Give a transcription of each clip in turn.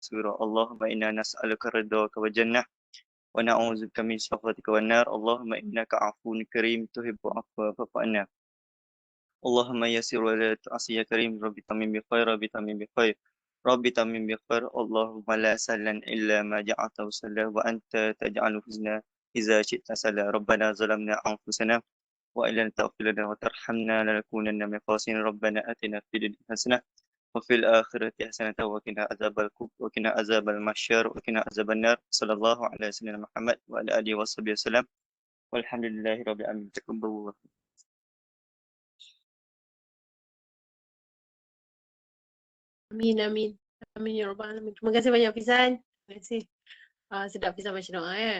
surah. Allahumma inna nas'aluka ridhaka wa jannah wa na'udzubika min sakhatika wan nar. Allahumma innaka 'afuwun karim tuhibbul 'afwa fa'fu 'anna. Allahumma yassir wa la tu'assir ya karim. Rabbi tamim bi khair, Rabbi tamim bi khair. Rabbi tamim bi khair. Allahumma la sahlan illa ma ja'altahu sahlan wa anta taj'alul huzna idza syi'ta sahlan. Rabbana zalamna anfusana wa illam taghfir lana wa tarhamna lanakunanna minal khasirin. Rabbana atina fid dunya hasanah wa fil akhirati hasanah wa qina azabal mahsyar wa qina azaban nar. Sallallahu ala sayyidina Muhammad wa ala alihi washabihi wasallam. Walhamdulillahi rabbil alamin. Takabbalallahu. Amin, amin. Amin ya Rabbal Alamin. Terima kasih banyak Fizan. Terima kasih. Sedap Fizan baca doa ya.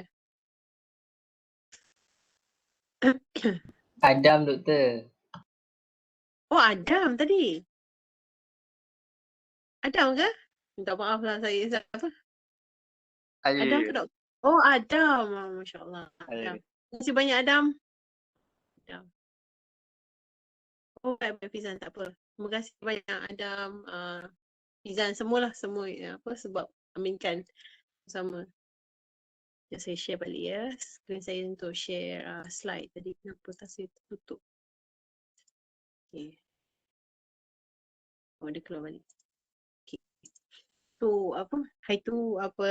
Adam doktor. Oh, Adam tadi. Adam ke? Minta maaf lah saya siapa? Adam ke dok? Oh, Adam. Masya Allah. Adam. Terima kasih banyak Adam. Adam. Oh, baik Fizan, tak apa. Terima kasih banyak Adam. Fizan semualah semua apa sebab aminkan sama. Ya, saya share balik ya. Screen saya untuk share slide tadi. Kenapa tak saya tutup? Okay. Oh, dia keluar balik. Okay. Tu apa? Hari tu apa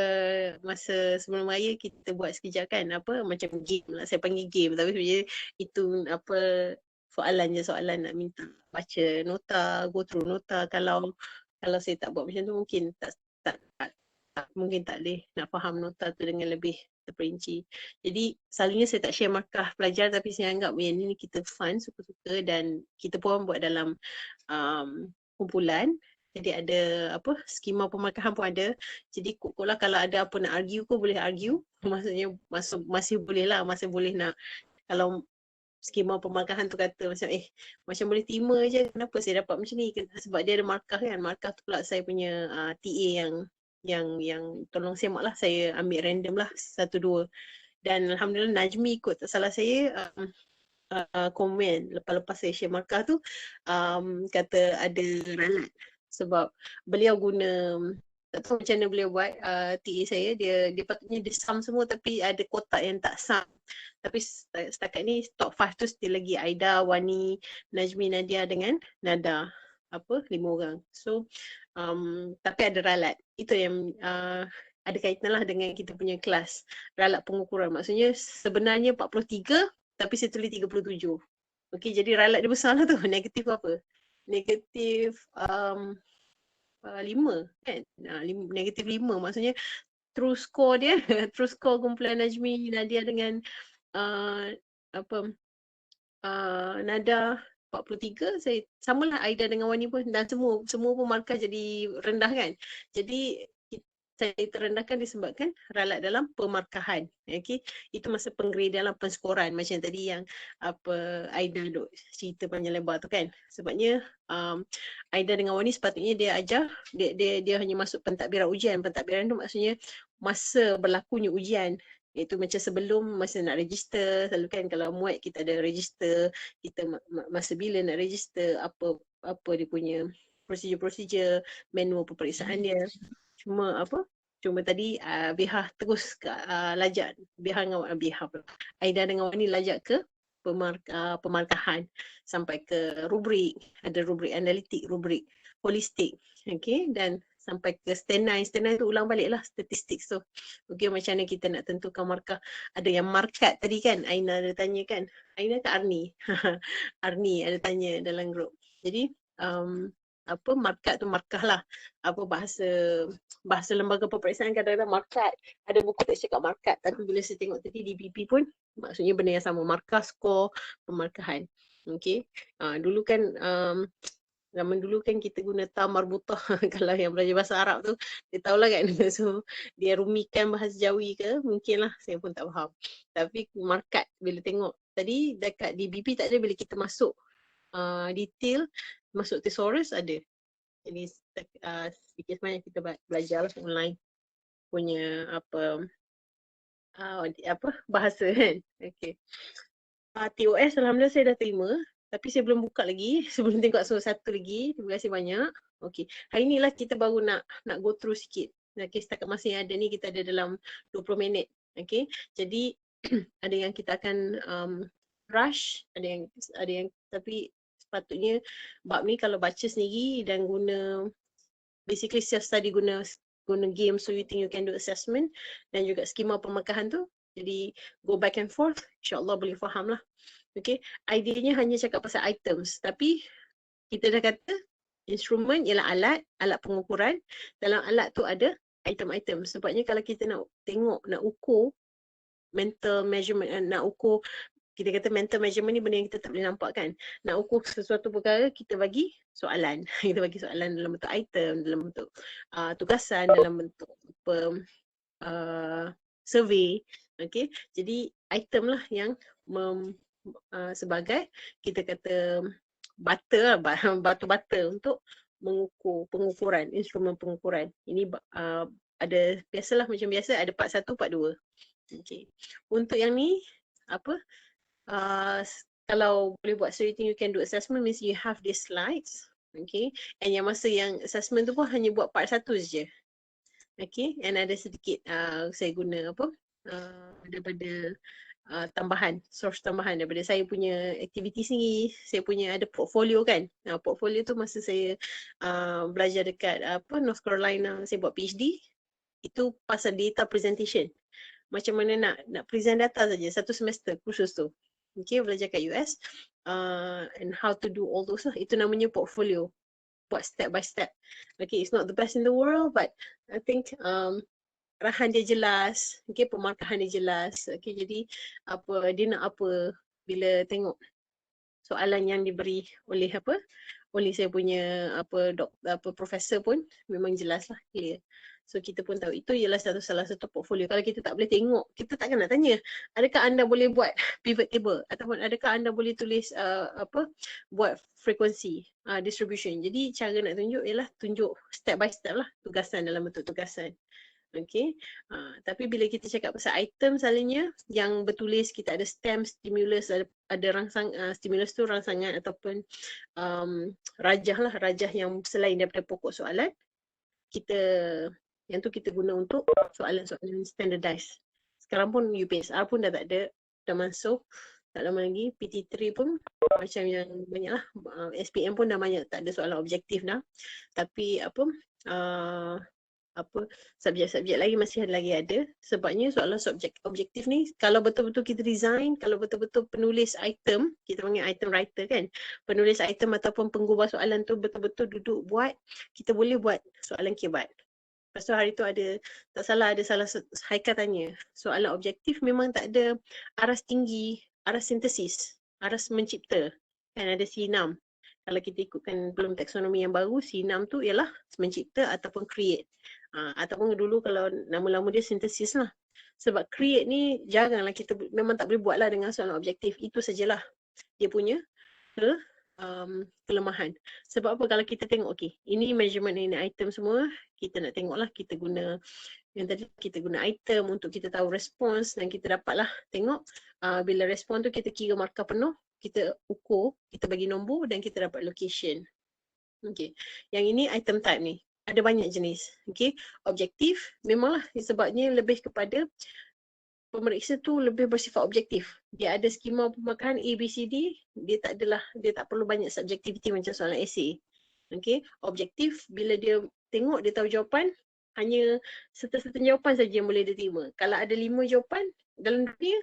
masa sebelum raya kita buat sekejap kan apa macam game lah. Saya panggil game tapi sebenarnya itu apa soalan nak minta baca nota, go through nota. Kalau saya tak buat macam tu mungkin tak mungkin tak boleh nak faham nota tu dengan lebih terperinci. Jadi selalunya saya tak share markah pelajar tapi saya anggap yang ini kita fun, suka-suka dan kita pun buat dalam kumpulan. Jadi ada apa skema pemarkahan pun ada. Jadi koklah kalau ada apa nak argue pun boleh argue. Maksudnya masih boleh lah, masih boleh nak kalau skema pemarkahan tu kata macam macam boleh terima je kenapa saya dapat macam ni sebab dia ada markah kan. Markah tu pula saya punya TA yang tolong semak lah, saya ambil random lah 1-2 dan Alhamdulillah Najmi ikut tak salah saya komen lepas saya share markah tu kata ada ralat sebab beliau guna tak tahu macam mana beliau buat TA saya dia patutnya dia sum semua tapi ada kotak yang tak sum tapi setakat ni top 5 tu still lagi Aida, Wani, Najmi, Nadia dengan Nada 5 orang. So tapi ada ralat. Itu yang ada kaitan lah dengan kita punya kelas. Ralat pengukuran. Maksudnya sebenarnya 43 tapi saya tulis 37. Okey, jadi ralat dia besar lah tu. Negatif apa? Negatif 5 kan? Negatif 5 maksudnya true score dia, true score kumpulan Najmi, Nadia dengan Nada 43, saya samalah Aida dengan Wani pun dan semua pun markah jadi rendah kan. Jadi saya terendahkan disebabkan ralat dalam pemarkahan. Okey, itu masa penggradean penskoran macam tadi yang apa Aida duk cerita panjang lebar tu kan. Sebabnya Aida dengan Wani sepatutnya dia ajar dia hanya masuk pentadbiran ujian. Pentadbiran tu maksudnya masa berlakunya ujian. Itu macam sebelum masa nak register, selalu kan kalau muat kita ada register, kita masa bila nak register, apa dia punya prosedur manual peperiksaan dia. Cuma tadi Bihah terus lajak Aida dengan Wani lajak ke pemarkahan sampai ke rubrik, ada rubrik analitik, rubrik holistik, okey, dan sampai ke stand 9 tu ulang balik lah statistik tu. Okey, macam mana kita nak tentukan markah. Ada yang markat tadi kan, Aina ada tanya kan, Aina ke Arni? Arni ada tanya dalam grup. Jadi markat tu markah lah. Apa bahasa lembaga peperiksaan kadang-kadang markat. Ada buku tak cakap markat. Tapi bila saya tengok tadi di BP pun maksudnya benda yang sama. Markah, skor, pemarkahan. Okay. Dulu kan zaman dulu kan kita guna ta marbutah. Kalau yang belajar bahasa Arab tu dia tahulah kan. So dia rumikan bahasa Jawi ke mungkin lah, saya pun tak faham. Tapi markat bila tengok tadi dekat di BP tak ada, bila kita masuk detail masuk thesaurus ada. Jadi sedikit sebanyak kita belajar online punya bahasa kan. Okay. TOS alhamdulillah saya dah terima. Tapi saya belum buka lagi. Sebelum tengok satu lagi. Terima kasih banyak. Okay. Hari ni lah kita baru nak go through sikit. Okay, setakat masa yang ada ni kita ada dalam 20 minit. Okay, jadi ada yang kita akan rush, ada yang tapi sepatutnya bab ni kalau baca sendiri dan guna basically self study guna game, so you think you can do assessment, dan juga skema pemekahan tu, jadi go back and forth, insyaAllah boleh faham lah. Okay, ideanya hanya cakap pasal items, tapi kita dah kata instrumen ialah alat pengukuran. Dalam alat tu ada item-item. Sebabnya kalau kita nak tengok, nak ukur mental measurement, nak ukur, kita kata mental measurement ni benda yang kita tak boleh nampak kan. Nak ukur sesuatu perkara, kita bagi soalan. Kita bagi soalan dalam bentuk item, dalam bentuk tugasan, dalam bentuk survey. Okay, jadi item lah yang sebagai kita kata batu bata untuk mengukur pengukuran, instrumen pengukuran. Ini ada biasalah macam biasa ada part 1, part 2. Okay. Untuk yang ni apa? Kalau boleh buat so you think you can do assessment means you have these slides. Okay. And yang masa yang assessment tu pun hanya buat part 1 je. Okay. And ada sedikit saya guna apa? Daripada tambahan, source tambahan daripada saya punya aktiviti sendiri. Saya punya ada portfolio kan. Portfolio tu masa saya belajar dekat North Carolina, saya buat PhD, itu pasal data presentation. Macam mana nak present data saja satu semester kursus tu. Okay, belajar kat US and how to do all those lah. Itu namanya portfolio. Buat step by step. Okay, it's not the best in the world, but I think arahan dia jelas, okay, pemarkahan dia jelas. Okay, jadi dia nak apa bila tengok soalan yang diberi oleh oleh saya punya profesor pun memang jelas lah, clear. So kita pun tahu itu ialah salah satu portfolio. Kalau kita tak boleh tengok, kita takkan nak tanya, adakah anda boleh buat pivot table ataupun adakah anda boleh tulis buat frekuensi distribution. Jadi cara nak tunjuk ialah tunjuk step by step lah, tugasan dalam bentuk tugasan. Okay, tapi bila kita cakap pasal item selalunya yang bertulis, kita ada stem, stimulus, ada rangsang, stimulus tu rangsangan ataupun rajah yang selain daripada pokok soalan, yang tu kita guna untuk soalan-soalan standardized. Sekarang pun UPSR pun dah tak ada, dah masuk tak lama lagi. PT3 pun macam yang banyak lah, SPM pun dah banyak tak ada soalan objektif dah. Tapi subjek-subjek lagi masih ada. Sebabnya soalan subjek objektif ni kalau betul-betul kita design, kalau betul-betul penulis item, kita panggil item writer kan, penulis item ataupun penggubah soalan tu betul-betul duduk buat, kita boleh buat soalan kebat. Lepas tu hari tu ada salah Haikal tanya, soalan objektif memang tak ada aras tinggi, aras sintesis, aras mencipta kan, ada C6. Kalau kita ikutkan belum taksonomi yang baru, C6 tu ialah mencipta ataupun create. Ataupun dulu kalau nama-nama dia sintesis lah. Sebab create ni jaranglah kita, memang tak boleh buat lah dengan soalan objektif. Itu sajalah dia punya kelemahan. Sebab apa, kalau kita tengok, okay, ini measurement, ini item semua, kita nak tengok lah, kita guna yang tadi, kita guna item untuk kita tahu respons dan kita dapatlah tengok bila respon tu kita kira markah penuh, kita ukur, kita bagi nombor dan kita dapat location. Okay, yang ini item type ni. Ada banyak jenis. Okay, objektif memanglah sebabnya lebih kepada pemeriksa tu lebih bersifat objektif. Dia ada skema pemakaran A, B, C, D. Dia tak perlu banyak subjektiviti macam soalan essay. Okay, objektif bila dia tengok, dia tahu jawapan, hanya serta-serta jawapan saja yang boleh dia terima. Kalau ada 5 jawapan dalam dunia,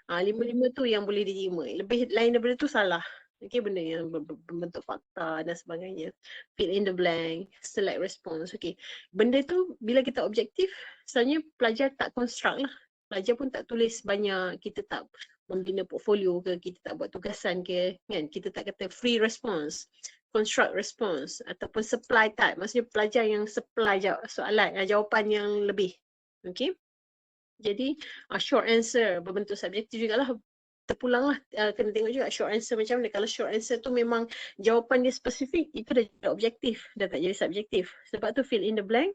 5-5 tu yang boleh diterima. Lebih lain daripada tu salah. Okay, benda yang berbentuk fakta dan sebagainya. Fill in the blank, select response. Okay, benda tu bila kita objektif, sebenarnya pelajar tak construct lah. Pelajar pun tak tulis banyak, kita tak membina portfolio ke, kita tak buat tugasan ke, kan? Kita tak kata free response, construct response ataupun supply type. Maksudnya pelajar yang supply jawapan yang lebih. Okay, jadi short answer berbentuk subjektif jugalah. Terpulang lah, kena tengok juga short answer macam mana. Kalau short answer tu memang jawapan dia spesifik, itu dah jadi objektif, dah tak jadi subjektif. Sebab tu fill in the blank,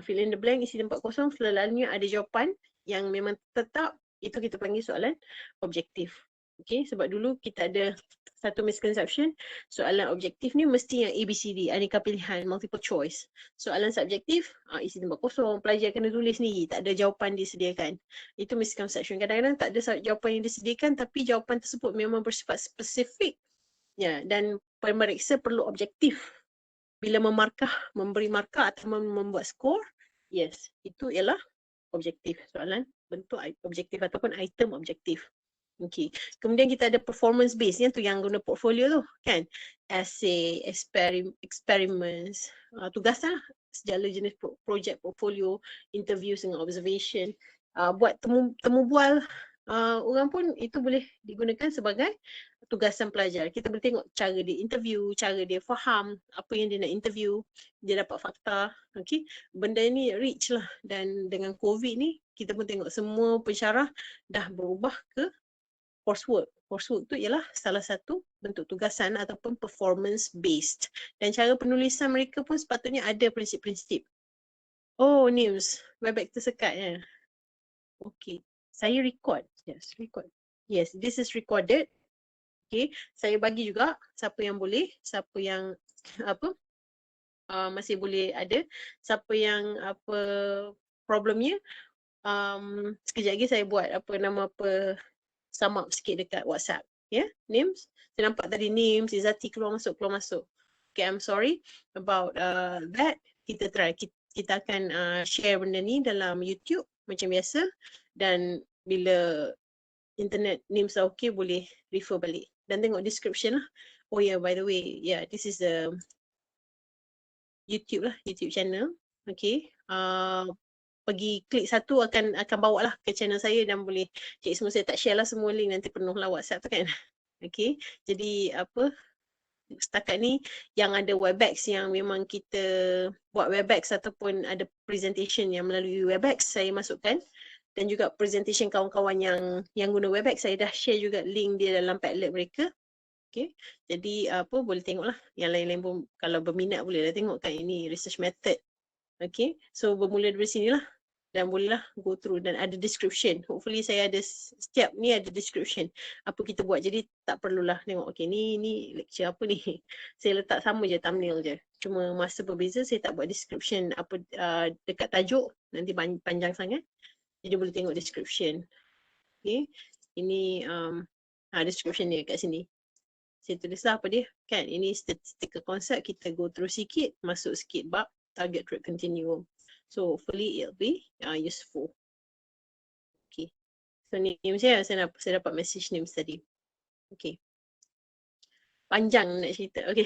fill in the blank, isi tempat kosong, selalunya ada jawapan yang memang tetap, itu kita panggil soalan objektif. Okay, sebab dulu kita ada satu misconception, soalan objektif ni mesti yang ABCD, aneka pilihan, multiple choice. Soalan subjektif, isi tempat kosong, pelajar kena tulis sendiri, tak ada jawapan disediakan. Itu misconception. Kadang-kadang tak ada jawapan yang disediakan tapi jawapan tersebut memang bersifat spesifik. Ya, dan pemeriksa perlu objektif. Bila memberi markah atau membuat skor, yes, itu ialah objektif. Soalan bentuk objektif ataupun item objektif. Okay. Kemudian kita ada performance based, yang tu yang guna portfolio tu kan. Essay, experiments, tugasan lah. Segala jenis projek portfolio, interviews dengan observation. Buat temu bual orang pun itu boleh digunakan sebagai tugasan pelajar. Kita boleh tengok cara dia interview, cara dia faham apa yang dia nak interview, dia dapat fakta. Okay. Benda ni rich lah, dan dengan COVID ni kita pun tengok semua pensyarah dah berubah ke coursework. Coursework tu ialah salah satu bentuk tugasan ataupun performance based. Dan cara penulisan mereka pun sepatutnya ada prinsip-prinsip. Oh, Nims, Webex tersekat ya. Okay, saya record. Yes, record. Yes, this is recorded. Okay, saya bagi juga siapa yang boleh, siapa yang masih boleh ada, siapa yang problemnya. Sekejap lagi saya buat sum up sikit dekat WhatsApp. Ya, Nims. Saya nampak tadi Nims, Izzati keluar masuk. Okay, I'm sorry about that. Kita try. Kita akan share benda ni dalam YouTube macam biasa. Dan bila internet Nims dah okay, boleh refer balik. Dan tengok description lah. Oh yeah, by the way, yeah, this is the YouTube lah, YouTube channel. Okay. Pergi klik satu akan bawa lah ke channel saya, dan boleh cek semua. Saya tak share lah semua link, nanti penuh lah WhatsApp tu kan. Okay, jadi setakat ni yang ada Webex, yang memang kita buat Webex ataupun ada presentation yang melalui Webex, saya masukkan. Dan juga presentation kawan-kawan yang guna Webex, saya dah share juga link dia dalam Padlet mereka. Okay, jadi boleh tengok lah. Yang lain-lain pun kalau berminat boleh lah tengok kan, ini research method. Okay, so bermula dari sini lah, dan bolehlah go through, dan ada description. Hopefully saya ada, setiap ni ada description apa kita buat. Jadi tak perlulah tengok, okay ni lecture apa ni. Saya letak sama je thumbnail je. Cuma masa berbeza, saya tak buat description apa dekat tajuk, nanti panjang sangat. Jadi boleh tengok description. Okay, ini description dia kat sini. Saya tulislah apa dia kan. Ini statistical concept, kita go through sikit, masuk sikit bab target rate continuum. So hopefully it'll be useful. Okay. So ni saya dapat message Nims tadi. Okay. Panjang nak cerita. Okay.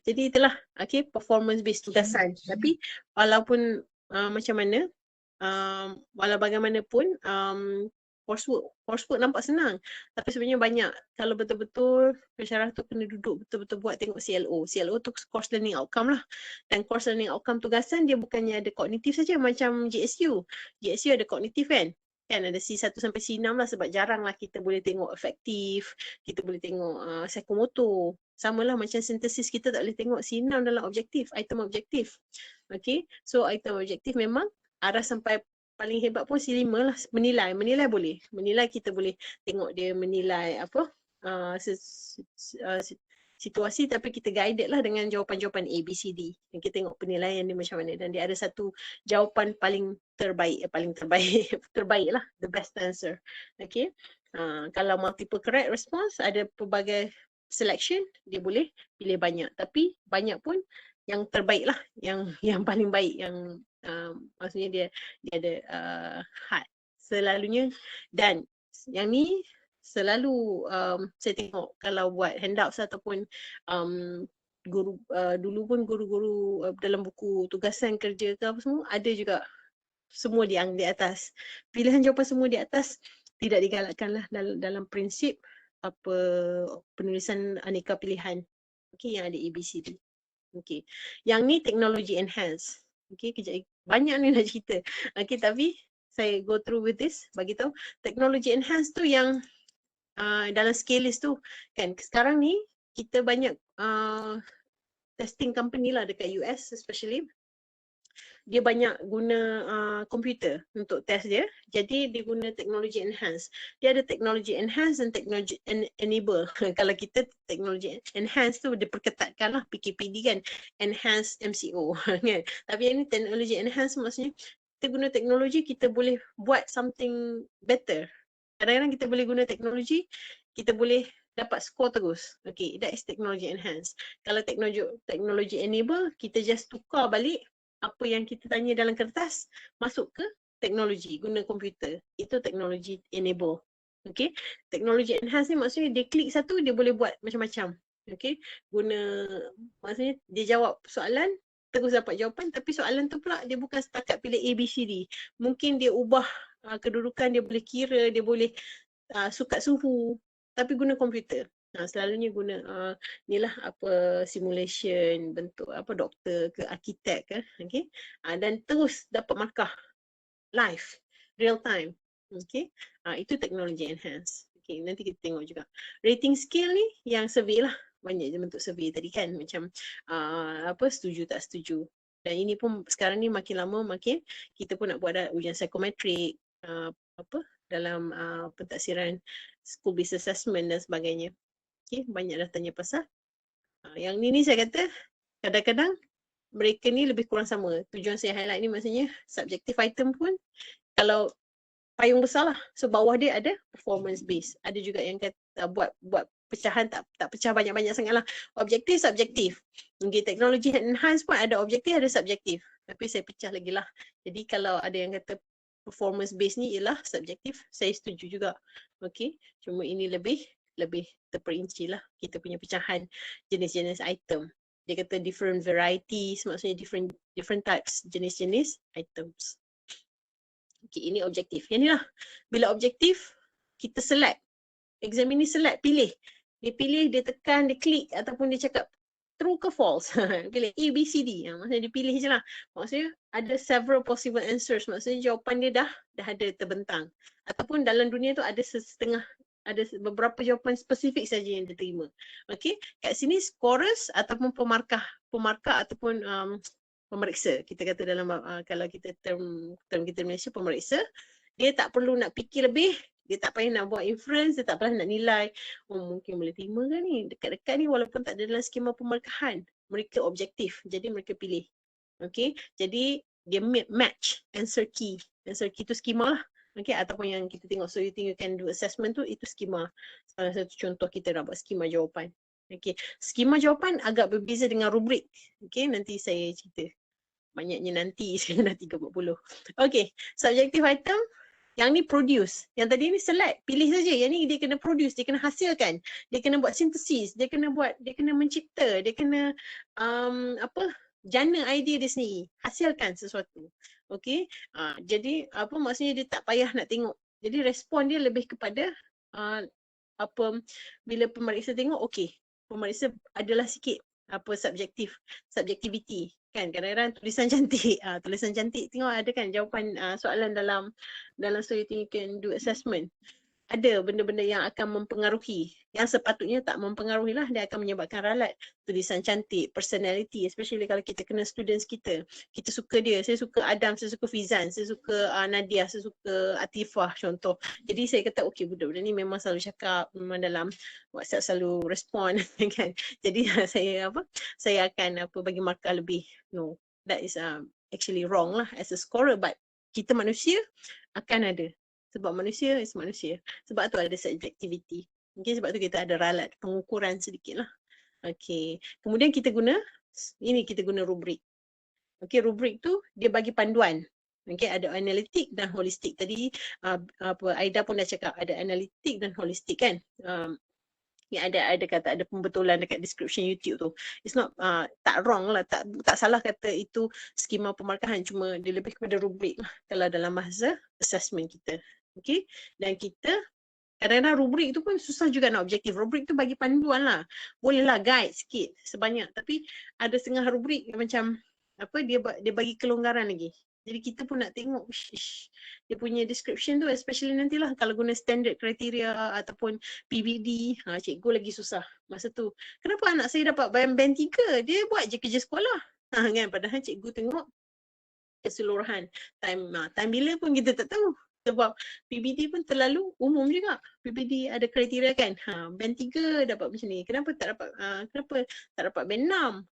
Jadi itulah. Okay, performance based tugasan. Tapi walaupun macam mana, walau bagaimanapun coursework nampak senang, tapi sebenarnya banyak. Kalau betul-betul pensyarah tu kena duduk betul-betul buat, tengok CLO. CLO tu course learning outcome lah. Dan course learning outcome tugasan dia bukannya ada kognitif saja macam GSU. GSU ada kognitif kan? Kan ada C1 sampai C6 lah, sebab jarang lah kita boleh tengok efektif, kita boleh tengok psikomotor. Sama lah macam sintesis, kita tak boleh tengok C6 dalam objektif, item objektif. Okay, so item objektif memang arah sampai paling hebat pun C5 lah. Menilai boleh. Menilai kita boleh tengok dia menilai situasi, tapi kita guided lah dengan jawapan-jawapan ABCD. Dan kita tengok penilaian dia macam mana. Dan dia ada satu jawapan paling terbaik lah, the best answer. Okay. Kalau multiple correct response, ada pelbagai selection, dia boleh pilih banyak. Tapi banyak pun yang terbaik lah, yang paling baik, yang maksudnya dia ada hard selalunya. Dan yang ni selalu saya tengok kalau buat handouts ataupun guru dulu pun guru-guru dalam buku tugasan kerja ke apa semua, ada juga semua di atas. Pilihan jawapan semua di atas tidak digalakkan lah dalam prinsip penulisan aneka pilihan. Okay, yang ada ABCD. Okay, yang ni teknologi enhance. Okay, kejap banyak ni nak cerita. Okay, tapi saya go through with this, bagi tahu teknologi enhance tu yang dalam Scalist tu kan. Sekarang ni kita banyak testing company lah dekat US especially. dia banyak guna komputer untuk test dia. Jadi dia guna teknologi enhance. Dia ada teknologi enhance dan teknologi enable. Kalau kita teknologi enhance tu diperketatkan lah PKPD kan. Enhance MCO kan. Tapi yang ni teknologi enhance maksudnya kita guna teknologi, kita boleh buat something better. Kadang-kadang kita boleh guna teknologi, kita boleh dapat skor terus. Okay, that is technology enhance. Kalau teknologi enable, kita just tukar balik apa yang kita tanya dalam kertas, masuk ke teknologi, guna komputer. Itu teknologi enable. Okay, teknologi enhance ni maksudnya dia klik satu, dia boleh buat macam-macam. Okay, guna, maksudnya dia jawab soalan, terus dapat jawapan, tapi soalan tu pula dia bukan setakat pilih A, B, C, D. Mungkin dia ubah kedudukan, dia boleh kira, dia boleh sukat suhu, tapi guna komputer. Selalunya guna ni lah apa simulation, bentuk apa doktor ke arkitek ke, okay? Dan terus dapat markah live, real time. Okay? Itu teknologi enhance. Okay, nanti kita tengok juga. Rating scale ni yang survey lah. Banyak je bentuk survey tadi kan, macam apa setuju tak setuju. Dan ini pun sekarang ni makin lama makin kita pun nak buat ujian psikometrik, apa dalam pentaksiran school based assessment dan sebagainya. Okay, banyak dah tanya pasal. Yang ni saya kata kadang-kadang mereka ni lebih kurang sama. Tujuan saya highlight ni maksudnya subjective item pun kalau payung besar lah. So bawah dia ada performance based. Ada juga yang kata buat pecahan tak pecah banyak-banyak sangat lah. Objektif, subjektif. Okay, teknologi enhance pun ada objektif, ada subjektif. Tapi saya pecah lagi lah. Jadi kalau ada yang kata performance based ni ialah subjektif, saya setuju juga. Okay, cuma ini lebih terperinci lah kita punya pecahan jenis-jenis item. Dia kata different varieties, maksudnya different types, jenis-jenis items. Okay, ini objektif. Yang ni lah, bila objektif, kita select. Examiner select, pilih. Dia pilih, dia tekan, dia klik ataupun dia cakap true ke false. Pilih A, B, C, D. Maksudnya dia pilih je lah. Maksudnya ada several possible answers. Maksudnya jawapan dia dah ada terbentang. Ataupun dalam dunia tu ada beberapa jawapan spesifik saja yang diterima. Okay, kat sini scorers ataupun pemarkah ataupun pemeriksa. Kita kata dalam kalau kita term kita Malaysia pemeriksa, dia tak perlu nak fikir lebih, dia tak payah nak buat inference, dia tak payah nak nilai. Mungkin boleh terima ke ni? Dekat-dekat ni walaupun tak ada dalam skema pemarkahan, mereka objektif. Jadi mereka pilih. Okay, jadi dia match answer key. Answer key tu skema lah. Okay, ataupun yang kita tengok, so you think you can do assessment tu, itu skema. Salah satu contoh kita nak buat skema jawapan. Okay, skema jawapan agak berbeza dengan rubrik. Okay, nanti saya cerita. Banyaknya nanti, saya dah 3:40. Okay, subjective item. Yang ni produce. Yang tadi ni select. Pilih saja. Yang ni dia kena produce. Dia kena hasilkan. Dia kena buat sintesis. Dia kena mencipta. Dia kena jana idea dia sendiri. Hasilkan sesuatu. Okay. Jadi apa maksudnya dia tak payah nak tengok. Jadi respon dia lebih kepada bila pemeriksa tengok, okay. Pemeriksa adalah sikit subjectivity kan, kadang-kadang tulisan cantik tengok ada kan jawapan soalan dalam so you think you can do assessment, ada benda-benda yang akan mempengaruhi, yang sepatutnya tak mempengaruhi lah, dia akan menyebabkan ralat. Tulisan cantik, personality, especially kalau kita kena students kita suka dia, saya suka Adam, saya suka Fizan, saya suka Nadia, saya suka Atifah contoh. Jadi saya kata okay, budak-budak ni memang selalu cakap, memang dalam WhatsApp selalu respon kan. Jadi saya akan bagi markah lebih. No, that is actually wrong lah as a scorer, but kita manusia akan ada. Sebab manusia is manusia. Sebab tu ada subjectivity. Okay, sebab tu kita ada ralat, pengukuran sedikit lah. Okay, kemudian kita guna rubrik. Okay, rubrik tu dia bagi panduan. Okay, ada analitik dan holistik. Tadi Aida pun dah cakap ada analitik dan holistik kan. Yang ada kata ada pembetulan dekat description YouTube tu. It's not tak wrong lah, tak salah kata itu skema pemarkahan, cuma dia lebih kepada rubrik lah kalau dalam bahasa assessment kita. Okay, dan kita kadang-kadang rubrik tu pun susah juga nak objektif. Rubrik tu bagi panduan lah. Bolehlah guide sikit sebanyak, tapi ada setengah rubrik yang macam dia bagi kelonggaran lagi. Jadi kita pun nak tengok dia punya description tu, especially nantilah kalau guna standard kriteria ataupun PBD, cikgu lagi susah masa tu. Kenapa anak saya dapat band 3? Dia buat je kerja sekolah. Kan, padahal cikgu tengok keseluruhan. Time bila pun kita tak tahu. Sebab PBD pun terlalu umum juga. PBD ada kriteria kan. Band 3 dapat macam ni. Kenapa tak dapat band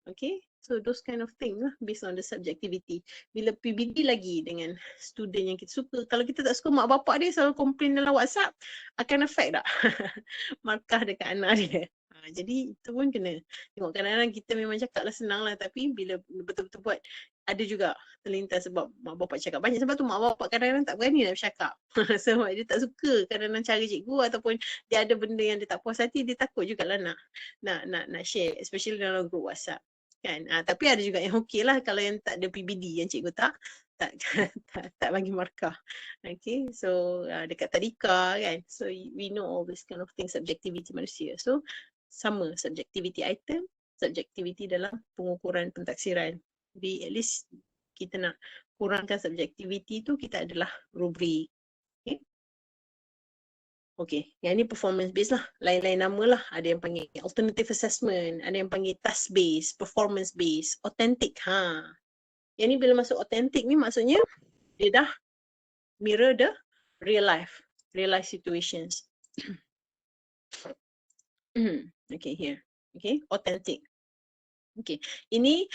6? Okay. So those kind of thing lah based on the subjectivity. Bila PBD lagi dengan student yang kita suka. Kalau kita tak suka, mak bapak dia selalu komplain dalam WhatsApp, akan affect tak markah dekat anak dia. Jadi itu pun kena tengok. Kadang-kadang kita memang cakap lah senang lah, tapi bila betul-betul buat ada juga terlintas sebab mak bapak cakap banyak. Sebab tu mak bapak kadang-kadang tak berani nak bercakap sebab dia tak suka kadang-kadang cara cikgu, ataupun dia ada benda yang dia tak puas hati, dia takut jugalah nak share, especially dalam group WhatsApp kan. Tapi ada juga yang okey lah kalau yang tak ada PBD, yang cikgu tak bagi markah. Okay, so dekat tadika kan, so we know all this kind of things, subjectivity manusia. So sama subjectivity item, subjectivity dalam pengukuran pentaksiran. Jadi at least kita nak kurangkan subjectivity tu, kita adalah rubrik. Okay. Okay, yang ni performance based lah. Lain-lain nama lah. Ada yang panggil alternative assessment, ada yang panggil task based, performance based, authentic. Yang ni bila masuk authentic ni maksudnya dia dah mirror the real life situations. Okay, here. Okay, authentic. Okay, ini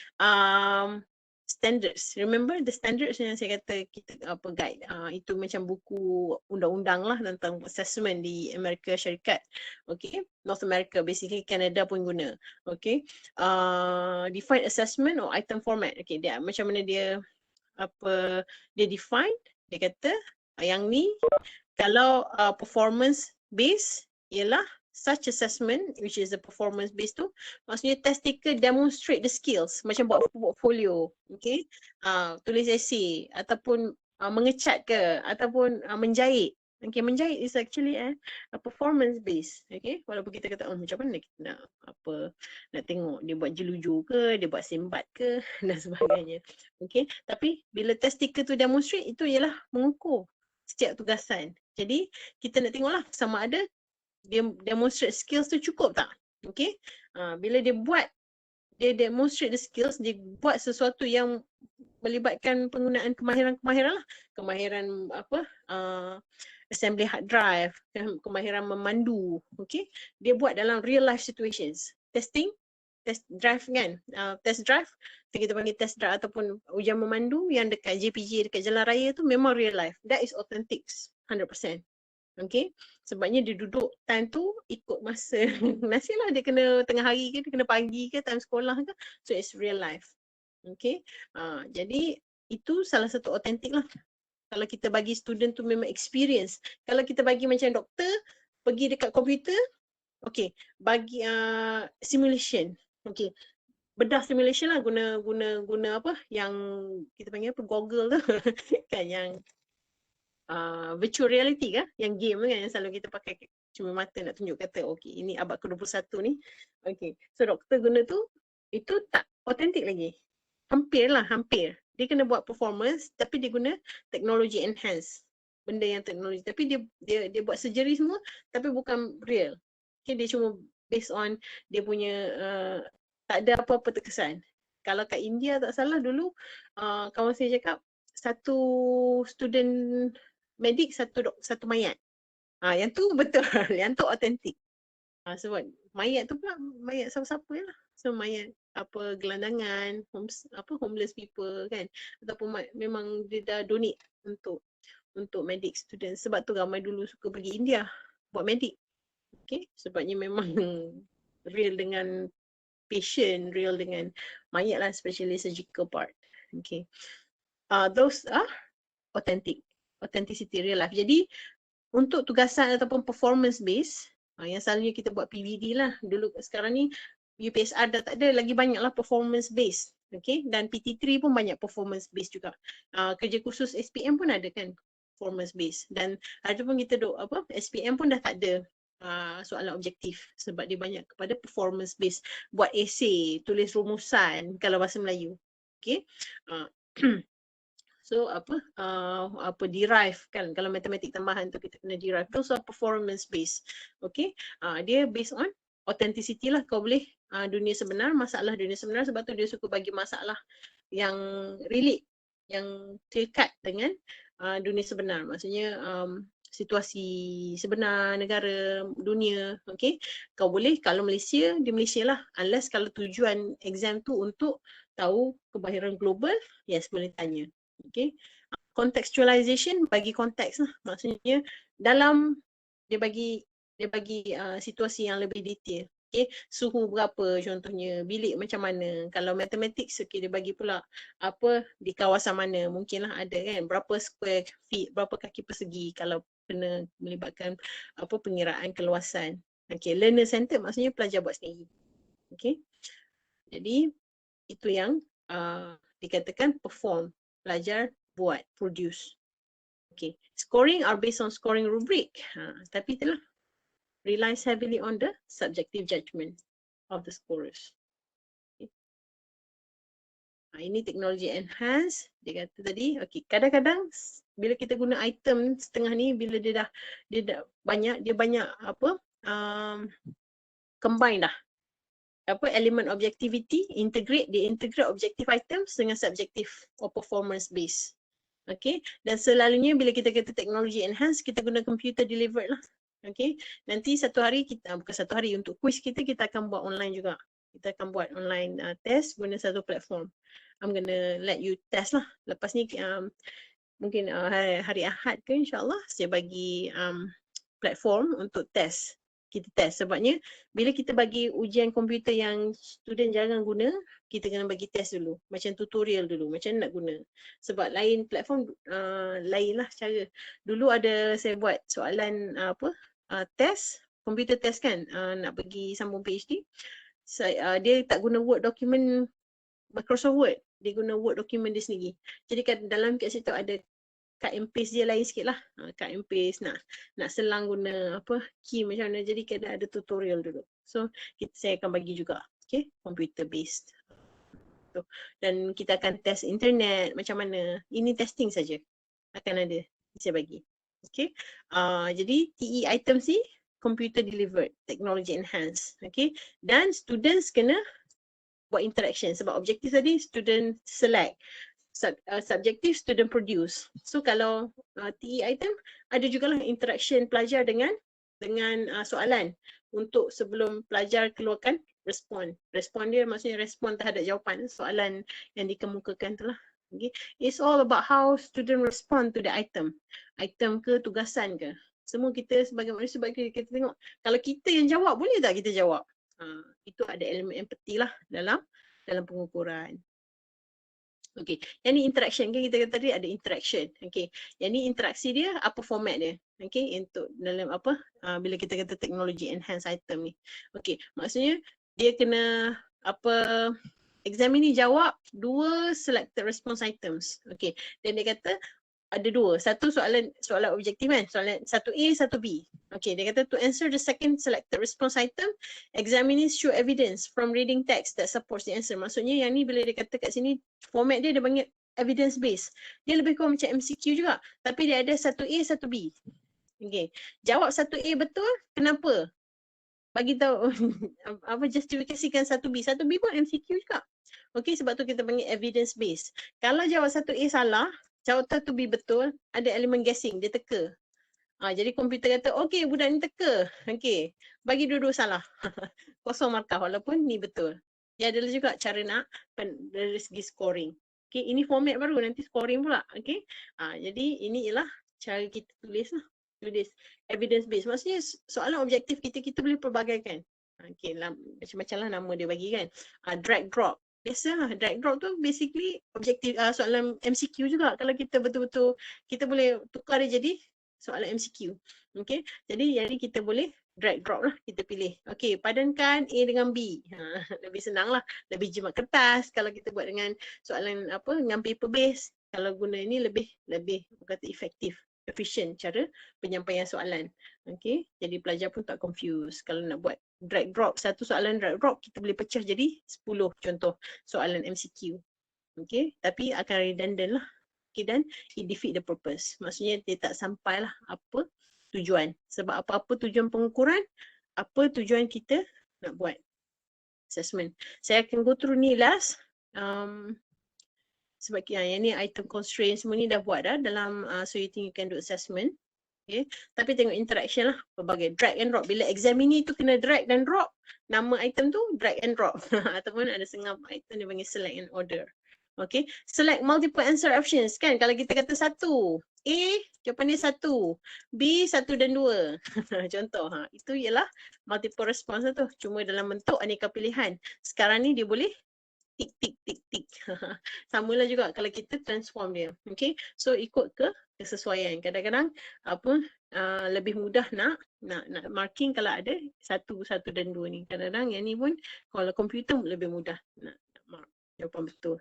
standards. Remember the standards yang saya kata kita guide. Itu macam buku undang-undang lah tentang assessment di Amerika Syarikat. Okay, North America, basically Canada pun guna. Okay, define assessment or item format. Okay, dia macam mana dia dia define. Dia kata yang ni kalau performance based ialah such assessment, which is the performance based tu, maksudnya test taker demonstrate the skills, macam buat portfolio, okay, tulis essay, ataupun mengecat ke, ataupun menjahit. Okay, menjahit is actually a performance based. Okay, walaupun kita kata macam mana kita nak tengok dia buat jelujur ke, dia buat sembat ke dan sebagainya. Okay, tapi bila test taker tu demonstrate, itu ialah mengukur setiap tugasan. Jadi kita nak tengoklah sama ada dia demonstrate skills tu cukup tak. Okay, bila dia demonstrate the skills, dia buat sesuatu yang melibatkan penggunaan kemahiran lah. Kemahiran assembly hard drive, kemahiran memandu. Okay, dia buat dalam real life situations. Test drive kan, test drive, kita panggil test drive ataupun ujian memandu yang dekat JPJ, dekat jalan raya tu memang real life. That is authentic 100%. Okay, sebabnya dia duduk time tu ikut masa. Nasilah dia kena tengah hari ke, dia kena pagi ke, time sekolah ke. So it's real life. Okay, jadi itu salah satu authentic lah. Kalau kita bagi student tu memang experience. Kalau kita bagi macam doktor, pergi dekat komputer, okay, bagi simulation. Okay, bedah simulation lah, guna apa yang kita panggil apa, Google tu kan, yang virtual reality kan, yang game kan, yang selalu kita pakai cuma mata nak tunjuk kata okey ini abad ke-21 ni. Okey, so doktor guna tu, itu tak authentic lagi. Hampir. Dia kena buat performance tapi dia guna teknologi enhance. Benda yang teknologi, tapi dia buat surgery semua tapi bukan real. Okay, dia cuma based on dia punya tak ada apa-apa terkesan. Kalau kat India tak salah dulu, kawan saya cakap satu student medik, satu mayat. Yang tu betul, yang tu authentic. Sebab mayat tu pula mayat siapa-siapa lah. So mayat gelandangan, homeless people kan, ataupun memang dia dah donate untuk medik student. Sebab tu ramai dulu suka pergi India buat medik. Okay, sebabnya memang real dengan patient, real dengan mayat lah, especially surgical part. Okay, those are authenticity real life. Jadi untuk tugasan ataupun performance based, yang selalunya kita buat PVD lah dulu, sekarang ni UPSR dah tak ada, lagi banyaklah performance based. Okay, dan PT3 pun banyak performance based juga. Kerja khusus SPM pun ada kan performance based, dan ada pun kita SPM pun dah tak ada soalan objektif sebab dia banyak kepada performance based. Buat essay, tulis rumusan kalau bahasa Melayu. Okay, so derive kan, kalau matematik tambahan tu kita kena derive. Those are performance based. Okay, dia based on authenticity lah. Kau boleh dunia sebenar, masalah dunia sebenar, sebab tu dia suka bagi masalah yang relate yang terdekat dengan dunia sebenar. Maksudnya situasi sebenar negara, dunia. Okay. Kau boleh, kalau Malaysia, di Malaysia lah. Unless kalau tujuan exam tu untuk tahu kebahiran global, yes boleh tanya. Okay. Contextualization bagi konteks lah. Maksudnya dalam dia bagi situasi yang lebih detail. Okay, suhu berapa contohnya, bilik macam mana. Kalau mathematics, okay, dia bagi pula apa di kawasan mana, mungkinlah ada kan, berapa square feet, berapa kaki persegi kalau kena melibatkan apa pengiraan keluasan. Okay, learner center maksudnya pelajar buat sendiri. Okay, jadi itu yang dikatakan perform, pelajar buat, produce. Okay, scoring are based on scoring rubric. Tapi itulah relies heavily on the subjective judgment of the scorers. Okay. Ini teknologi enhance, dia kata tadi, okay, kadang-kadang bila kita guna item setengah ni, bila dia dah banyak, dia banyak apa, combine dah. Apa elemen objectivity, dia integrate objective items dengan subjective or performance based. Okay, dan selalunya bila kita kata teknologi enhance, kita guna computer delivered lah. Okay, nanti satu hari kita, bukan satu hari, untuk quiz kita akan buat online juga. Kita akan buat online test guna satu platform. I'm gonna let you test lah. Lepas ni mungkin hari Ahad ke insyaAllah saya bagi platform untuk test. Kita test sebabnya bila kita bagi ujian komputer yang student jarang guna, kita kena bagi test dulu. Macam tutorial dulu, macam nak guna. Sebab lain platform, lain lah cara. Dulu ada saya buat soalan test, komputer test kan, nak pergi sambung PhD. Dia tak guna Word document Microsoft Word. Dia guna Word document dia sendiri. Jadi kat dalam kat situ ada cut and paste dia lain sikit lah. Cut and paste, nak selang guna apa key macam mana. Jadi kena ada tutorial dulu. So saya akan bagi juga. Okay, computer based. Dan kita akan test internet macam mana. Ini testing saja. Akan ada saya bagi. Okay. Jadi TE items ni computer delivered, technology enhanced. Okay. Dan students kena buat interaction sebab objektif tadi student select, subjektif student produce. So kalau TE item ada jugalah interaction pelajar dengan soalan untuk sebelum pelajar keluarkan respon. Respon dia maksudnya respon terhadap jawapan soalan yang dikemukakan tu lah. Okay. It's all about how student respond to the item. Item ke tugasan ke. Semua kita sebagai manusia, sebab kita tengok kalau kita yang jawab, boleh tak kita jawab? Itu ada elemen empathy lah dalam pengukuran. Okay, yang ni interaction kan, kita kata tadi ada interaction. Okay, yang ni interaksi dia, apa format dia? Okay, untuk dalam apa, bila kita kata teknologi enhance item ni. Okay, maksudnya dia kena apa, exam ini jawab 2 selected response items. Okay, dan dia kata ada 2, satu soalan objektif kan, soalan 1A, 1B. Okay, dia kata to answer the second selected response item, examiners show evidence from reading text that supports the answer. Maksudnya yang ni bila dia kata kat sini, format dia panggil evidence based. Dia lebih kurang macam MCQ juga, tapi dia ada 1A, 1B. Okay, jawab 1A betul, kenapa? Bagi tahu apa justifikasikan 1B. 1B pun MCQ juga. Okay, sebab tu kita panggil evidence based. Kalau jawab 1A salah, jawab 1B betul, ada elemen guessing, dia teka. Jadi komputer kata, okay budak ni teka. Okay, bagi dua-dua salah. Kosong markah walaupun ni betul. Dia adalah juga cara nak dari segi scoring. Okay, ini format baru, nanti scoring pula. Okay, jadi ini ialah cara kita tulis lah. Tulis evidence based. Maksudnya soalan objektif kita boleh perbagaikan. Okay, macam-macam lah nama dia bagi kan. Drag drop. Biasalah drag drop tu basically objektif, soalan MCQ juga. Kalau kita betul-betul, kita boleh tukar dia jadi soalan MCQ. Okay, jadi kita boleh drag drop lah, kita pilih. Okay, padankan A dengan B. Lebih senang lah, lebih jimat kertas. Kalau kita buat dengan soalan apa, dengan paper base, kalau guna ini lebih kata efektif, efisien cara penyampaian soalan. Okay, jadi pelajar pun tak confuse. Kalau nak buat drag drop, satu soalan drag drop, kita boleh pecah jadi 10 contoh soalan MCQ. Okay, tapi akan redundant lah. Okay, dan it defeat the purpose. Maksudnya dia tak sampailah apa tujuan. Sebab apa-apa tujuan pengukuran, apa tujuan kita nak buat assessment. Saya akan go through ni last. Sebab yang ni item constraint semua ni dah buat dah dalam so you think you can do assessment. Okay. Tapi tengok interaction lah, pelbagai drag and drop. Bila exam ini tu kena drag dan drop, nama item tu drag and drop. Ataupun ada setengah item dia panggil select and order. Okay, select multiple answer options kan. Kalau kita kata satu, A jawapan dia satu, B 1 dan 2. Contoh, itu ialah multiple response lah tu. Cuma dalam bentuk aneka pilihan. Sekarang ni dia boleh tik tik tik tik. Samalah juga kalau kita transform dia. Okay, so ikut ke kesesuaian. Kadang-kadang lebih mudah nak marking kalau ada 1 dan 2 ni. Kadang-kadang yang ni pun kalau komputer lebih mudah nak mark jawapan betul.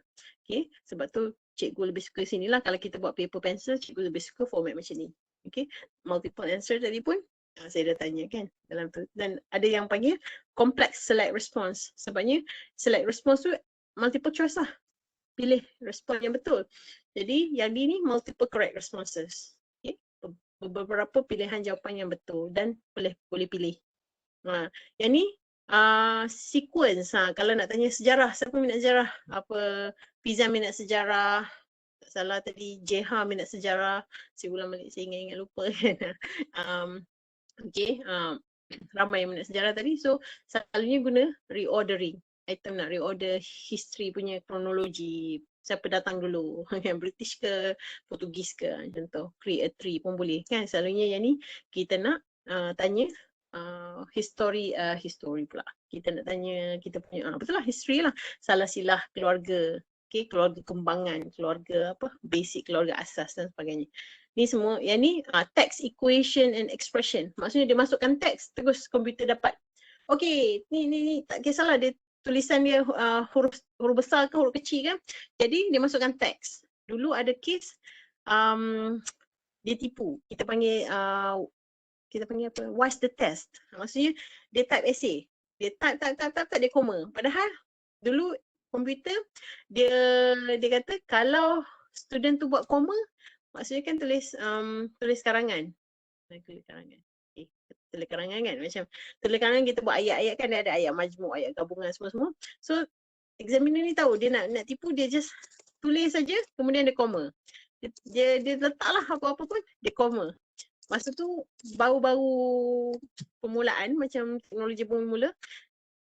Okay, sebab tu cikgu lebih suka sini lah. Kalau kita buat paper pencil, cikgu lebih suka format macam ni. Okay, multiple answer tadi pun saya dah tanya kan dalam tu. Dan ada yang panggil complex select response. Sebabnya select response tu multiple choice lah. Pilih respon yang betul. Jadi yang ni multiple correct responses. Okay, beberapa pilihan jawapan yang betul dan boleh pilih. Yang ni sequence. Kalau nak tanya sejarah, siapa minat sejarah? Fiza minat sejarah. Tak salah tadi Jeha minat sejarah. Saya ulang balik, saya ingat lupa kan. Okay, ramai yang minat sejarah tadi. So selalunya guna reordering. Item nak reorder history punya kronologi. Siapa datang dulu, yang British ke, Portugis ke, contoh create a tree pun boleh kan. Selalunya yang ni kita nak tanya history pula. Kita nak tanya kita punya betul lah history lah, salah silah keluarga, okay, keluarga kembangan, keluarga basic, keluarga asas dan sebagainya. Ni semua yang ni text, equation and expression. Maksudnya dia masukkan teks terus komputer dapat. Okay, ni tak kisahlah dia tulisan dia huruf besar ke huruf kecil kan. Jadi dia masukkan teks. Dulu ada case dia tipu. Kita panggil apa? What's the test? Maksudnya dia type essay. Dia type dia koma. Padahal dulu komputer dia kata kalau student tu buat koma, maksudnya kan tulis karangan. Tulis karangan. Tulis karangan kan, macam tulis karangan kita buat ayat-ayat kan, ada ayat majmuk, ayat gabungan semua-semua. So examiner ni tahu dia nak tipu, dia just tulis saja kemudian dia koma. Dia letaklah apa-apa pun dia koma. Masa tu baru-baru permulaan, macam teknologi bermula,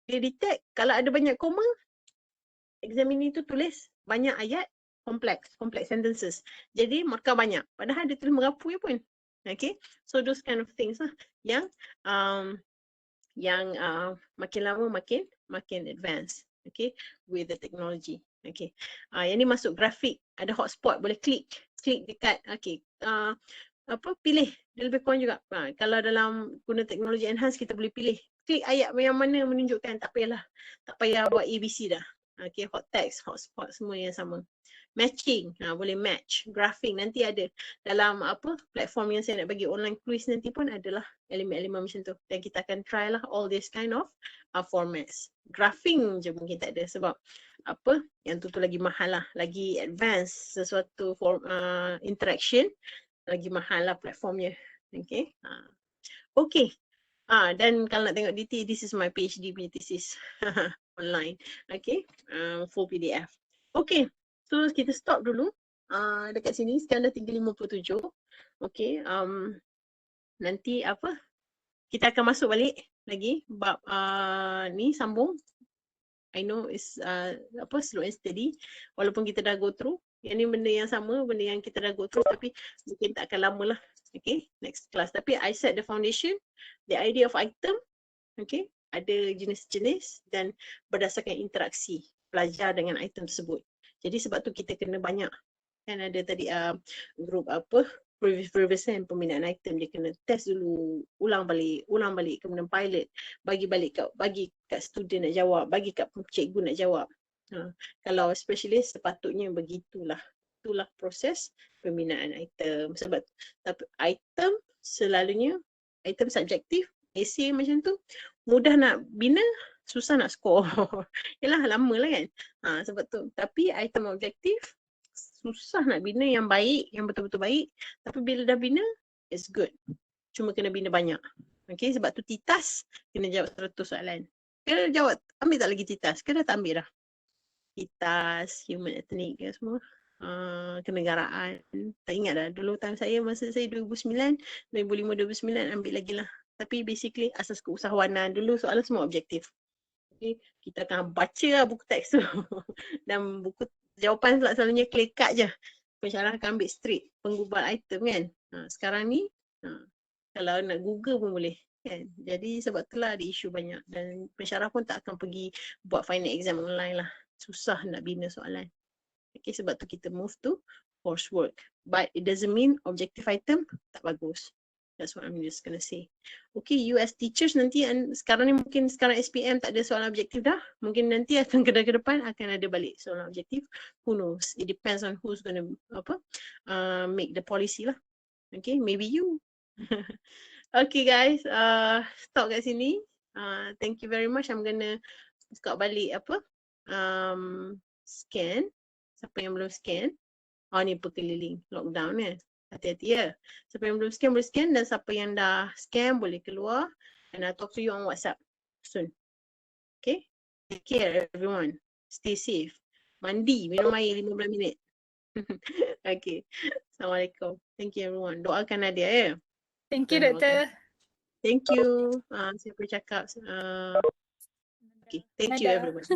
dia detect kalau ada banyak koma, examiner tu tulis banyak ayat complex sentences. Jadi markah banyak. Padahal dia tulis merapu je pun. Okay, so those kind of things lah yang makin lama makin advance. Okay, with the technology. Okay, yang ni masuk grafik, ada hotspot, boleh klik dekat. Okay, pilih, dia lebih kurang juga. Kalau dalam guna teknologi enhance, kita boleh pilih klik ayat yang mana menunjukkan, tak payah buat ABC dah. Okay, hot text, hotspot semua yang sama. Matching, boleh match. Graphing nanti ada dalam platform yang saya nak bagi online quiz nanti pun adalah elemen-elemen macam tu. Dan kita akan try lah all this kind of formats. Graphing je mungkin tak ada sebab yang tu lagi mahal lah, lagi advance sesuatu form interaction, lagi mahal lah platformnya. Okay. Okay. Dan kalau nak tengok DT, this is my PhD punya thesis online. Okay. Full PDF. Okay. So kita stop dulu. Dekat sini sekarang dah 3:57. Okay. Nanti kita akan masuk balik lagi bab ni sambung. I know is slow and steady. Walaupun kita dah go through. Yang ni benda yang sama, benda yang kita dah go through, tapi mungkin tak akan lama lah. Okay, next class. Tapi I set the foundation, the idea of item. Okay, ada jenis-jenis dan berdasarkan interaksi pelajar dengan item tersebut. Jadi sebab tu kita kena banyak. Kan ada tadi group previous time peminat item, dia kena test dulu, ulang balik, kemudian pilot, bagi kat student nak jawab, bagi kat cikgu nak jawab. Kalau specialist sepatutnya begitulah. Itulah proses pembinaan item. Sebab item selalunya item subjektif, essay macam tu, mudah nak bina, susah nak score. Yalah, lama lah kan. Sebab tu. Tapi item objektif, susah nak bina yang baik, yang betul-betul baik. Tapi bila dah bina, it's good. Cuma kena bina banyak. Okay, sebab tu titas, kena jawab 100 soalan. Kena jawab, ambil tak lagi titas? Kena tak ambil dah? Titas, human ethnic ke semua. kenegaraan. Tak ingat dah. Dulu time saya, masa saya 2009, 2005, 2009 ambil lagi lah. Tapi basically asas keusahawanan. Dulu soalan semua objektif. Okay. Kita akan baca lah buku teks tu. Dan buku jawapan selalunya clear cut je. Pensyarah akan ambil straight penggubal item kan. Sekarang ni kalau nak Google pun boleh kan. Jadi sebab itulah ada isu banyak. Dan pensyarah pun tak akan pergi buat final exam online lah. Susah nak bina soalan. Okay, sebab tu kita move to coursework. But it doesn't mean objective item tak bagus. That's what I'm just gonna say. Okay, you as teachers nanti sekarang ni mungkin sekarang SPM tak ada soalan objektif dah. Mungkin nanti akan ke depan akan ada balik soalan objektif. Who knows? It depends on who's gonna make the policy lah. Okay, maybe you. Okay guys, stop kat sini. Thank you very much. I'm gonna buka balik scan. Siapa yang belum scan? Ni berkeliling lockdown ni. Hati-hati ya. Siapa yang belum scan boleh scan, dan siapa yang dah scan boleh keluar. And I'll talk to you on WhatsApp soon. Okay? Take care everyone. Stay safe. Mandi, minum air 15 minit. Okay. Assalamualaikum. Thank you everyone. Doakan Nadia ya. Thank you, Doktor. Thank you. Siapa cakap? Okay. Thank you everyone.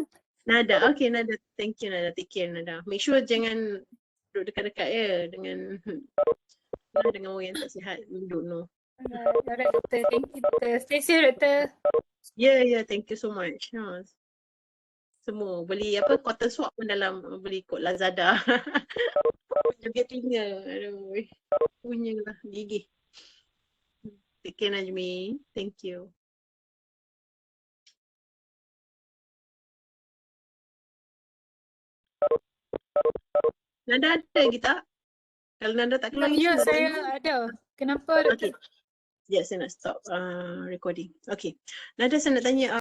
Nada. Okay, Nada. Thank you, Nada. Take care, Nada. Make sure jangan duduk dekat-dekat ya dengan orang yang tak sihat. We don't know. Alright, Doktor. Thank you, Doktor. Stay safe, Doktor. Yeah. Thank you so much. Semua beli cotton swab pun dalam beli kod Lazada. Jaga telinga. Aduh. Punya lah. Gigih. Take care, Najmi. Thank you. Nada ada lagi tak? Kalau Nada tak keluar, Ya, saya ada. Kenapa? Okay. Sekejap saya nak stop recording. Okay. Nada saya nak tanya